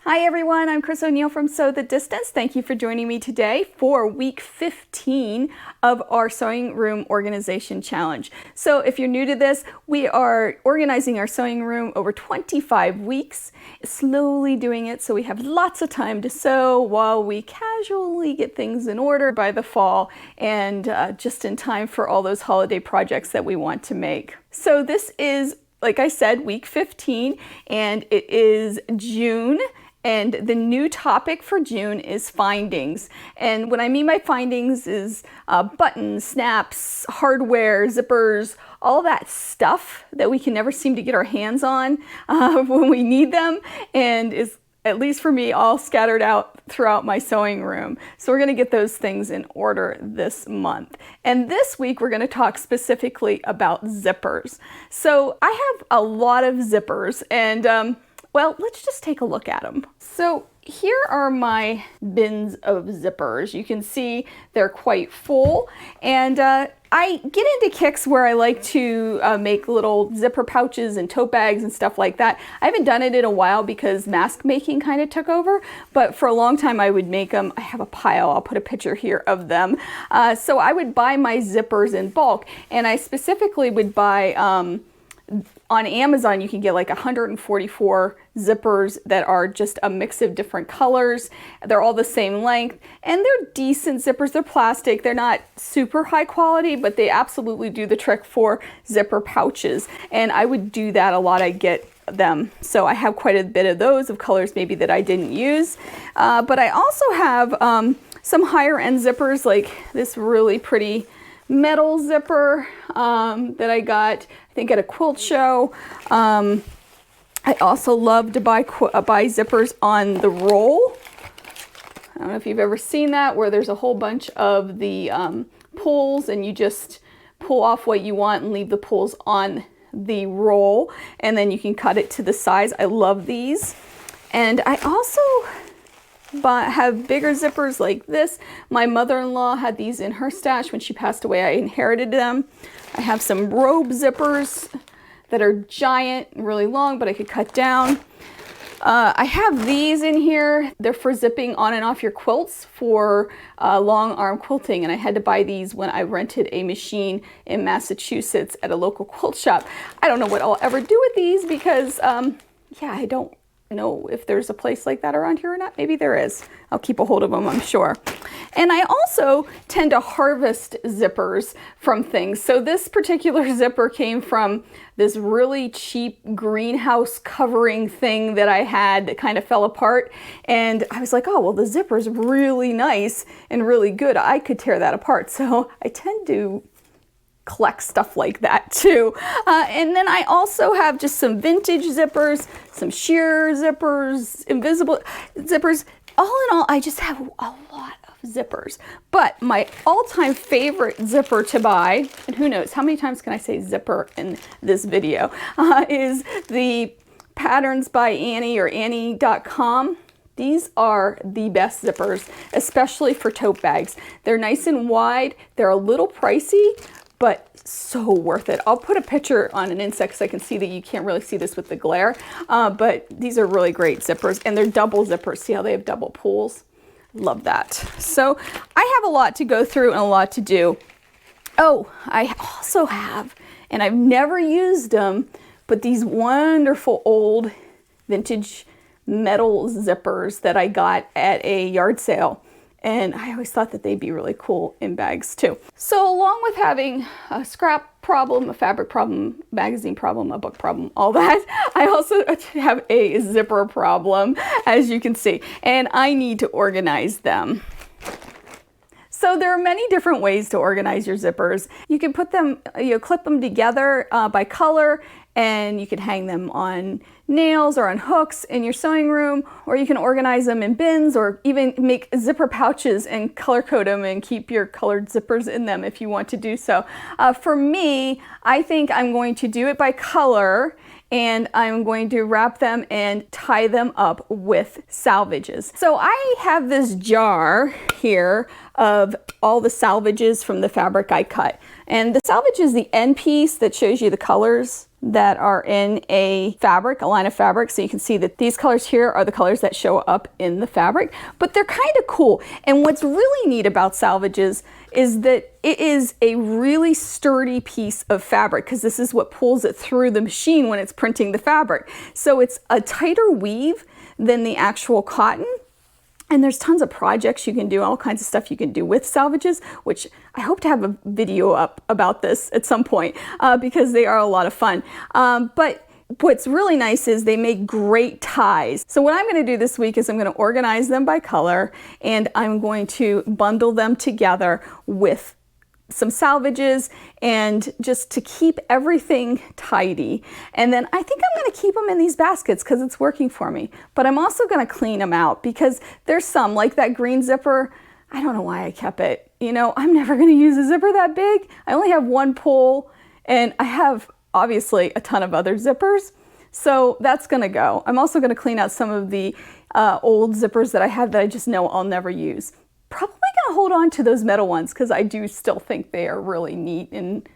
Hi everyone, I'm Chris O'Neill from Sew the Distance. Thank you for joining me today for week 15 of our Sewing Room Organization Challenge. So if you're new to this, we are organizing our sewing room over 25 weeks, slowly doing it so we have lots of time to sew while we casually get things in order by the fall and just in time for all those holiday projects that we want to make. So this is, like I said, week 15, and it is June. And the new topic for June is findings. And what I mean by findings is buttons, snaps, hardware, zippers, all that stuff that we can never seem to get our hands on when we need them, and is, at least for me, all scattered out throughout my sewing room. So we're gonna get those things in order this month. And this week we're gonna talk specifically about zippers. So I have a lot of zippers, and well, let's just take a look at them. So here are my bins of zippers. You can see they're quite full, and I get into kicks where I like to make little zipper pouches and tote bags and stuff like that. I haven't done it in a while because mask making kind of took over, but for a long time I would make them. I have a pile, I'll put a picture here of them. So I would buy my zippers in bulk, and I specifically would buy on Amazon, you can get like 144 zippers that are just a mix of different colors. They're all the same length, and they're decent zippers. They're plastic. They're not super high quality, but they absolutely do the trick for zipper pouches. And I would do that a lot. I get them. So I have quite a bit of those of colors maybe that I didn't use. But I also have some higher end zippers, like this really pretty metal zipper that I got, I think, at a quilt show. I also love to buy zippers on the roll. I don't know if you've ever seen that, where there's a whole bunch of the pulls, and you just pull off what you want and leave the pulls on the roll, and then you can cut it to the size. I love these. And I also have bigger zippers like this. My mother-in-law had these in her stash when she passed away. I inherited them. I have some robe zippers that are giant and really long, but I could cut down. I have these in here. They're for zipping on and off your quilts for long arm quilting, and I had to buy these when I rented a machine in Massachusetts at a local quilt shop. I don't know what I'll ever do with these because yeah, I don't know if there's a place like that around here or not. Maybe there is. I'll keep a hold of them, I'm sure. And I also tend to harvest zippers from things. So this particular zipper came from this really cheap greenhouse covering thing that I had that kind of fell apart. And I was like, oh, well, the zipper's really nice and really good. I could tear that apart. So I tend to collect stuff like that too. And then I also have just some vintage zippers, some sheer zippers, invisible zippers. All in all, I just have a lot of zippers. But my all-time favorite zipper to buy, and who knows, how many times can I say zipper in this video, is the Patterns by Annie, or Annie.com. These are the best zippers, especially for tote bags. They're nice and wide. They're a little pricey, but so worth it. I'll put a picture on an insect so I can see that you can't really see this with the glare, but these are really great zippers, and they're double zippers. See how they have double pulls? Love that. So I have a lot to go through and a lot to do. Oh, I also have, and I've never used them, but these wonderful old vintage metal zippers that I got at a yard sale. And I always thought that they'd be really cool in bags too. So along with having a scrap problem, a fabric problem, magazine problem, a book problem, all that, I also have a zipper problem, as you can see, and I need to organize them. So there are many different ways to organize your zippers. You can put them, clip them together by color, and you can hang them on nails or on hooks in your sewing room, or you can organize them in bins, or even make zipper pouches and color code them and keep your colored zippers in them if you want to do so. For me, I think I'm going to do it by color, and I'm going to wrap them and tie them up with salvages. So I have this jar here of all the salvages from the fabric I cut. And the salvage is the end piece that shows you the colors that are in a fabric, a line of fabric. So you can see that these colors here are the colors that show up in the fabric, but they're kind of cool. And what's really neat about salvages is that it is a really sturdy piece of fabric, because this is what pulls it through the machine when it's printing the fabric. So it's a tighter weave than the actual cotton. And there's tons of projects you can do, all kinds of stuff you can do with salvages, which I hope to have a video up about this at some point, because they are a lot of fun. But what's really nice is they make great ties. So what I'm going to do this week is I'm going to organize them by color, and I'm going to bundle them together with some salvages, and just to keep everything tidy. And then I think I'm going to keep them in these baskets because it's working for me. But I'm also going to clean them out, because there's some, like that green zipper, I don't know why I kept it. You know, I'm never going to use a zipper that big. I only have one pull, and I have obviously a ton of other zippers. So that's going to go. I'm also going to clean out some of the old zippers that I have that I just know I'll never use. Probably gonna hold on to those metal ones because I do still think they are really neat, and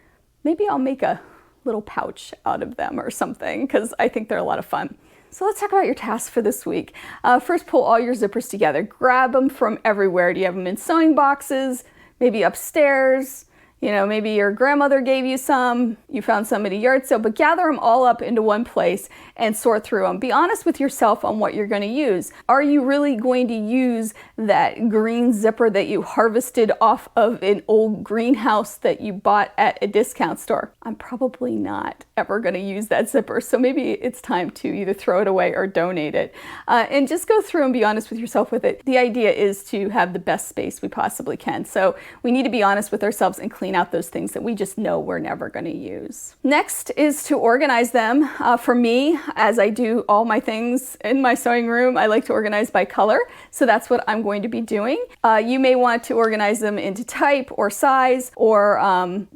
maybe I'll make a little pouch out of them or something, because I think they're a lot of fun. So let's talk about your tasks for this week. First, pull all your zippers together. Grab them from everywhere. Do you have them in sewing boxes? Maybe upstairs? You know, maybe your grandmother gave you some, you found some at a yard sale, but gather them all up into one place and sort through them. Be honest with yourself on what you're going to use. Are you really going to use that green zipper that you harvested off of an old greenhouse that you bought at a discount store? I'm probably not ever going to use that zipper, so maybe it's time to either throw it away or donate it. And just go through and be honest with yourself with it. The idea is to have the best space we possibly can, so we need to be honest with ourselves and clean out those things that we just know we're never going to use. Next is to organize them. For me, as I do all my things in my sewing room, I like to organize by color, so that's what I'm going to be doing. You may want to organize them into type or size or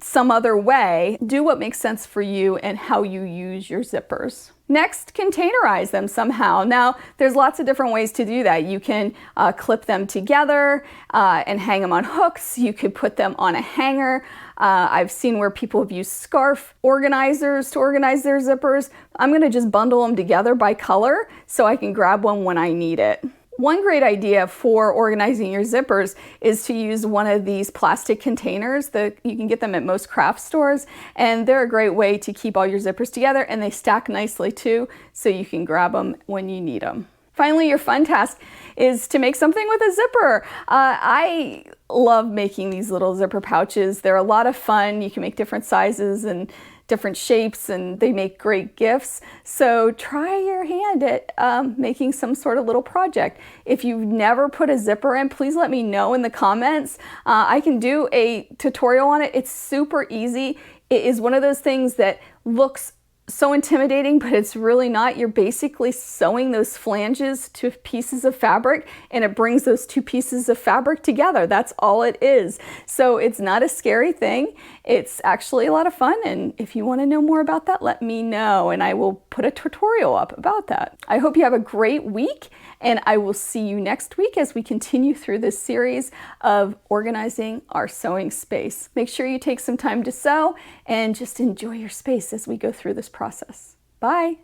some other way. Do what makes sense for you and how you use your zippers. Next, containerize them somehow. Now, there's lots of different ways to do that. You can clip them together and hang them on hooks. You could put them on a hanger. I've seen where people have used scarf organizers to organize their zippers. I'm going to just bundle them together by color so I can grab one when I need it. One great idea for organizing your zippers is to use one of these plastic containers. You can get them at most craft stores, and they're a great way to keep all your zippers together, and they stack nicely too, so you can grab them when you need them. Finally, your fun task is to make something with a zipper. I love making these little zipper pouches. They're a lot of fun. You can make different sizes and different shapes, and they make great gifts. So try your hand at making some sort of little project. If you've never put a zipper in, please let me know in the comments. I can do a tutorial on it. It's super easy. It is one of those things that looks so intimidating, but it's really not. You're basically sewing those flanges to pieces of fabric, and it brings those two pieces of fabric together. That's all it is. So it's not a scary thing. It's actually a lot of fun, and if you want to know more about that, let me know, and I will put a tutorial up about that. I hope you have a great week, and I will see you next week as we continue through this series of organizing our sewing space. Make sure you take some time to sew and just enjoy your space as we go through this process. Bye.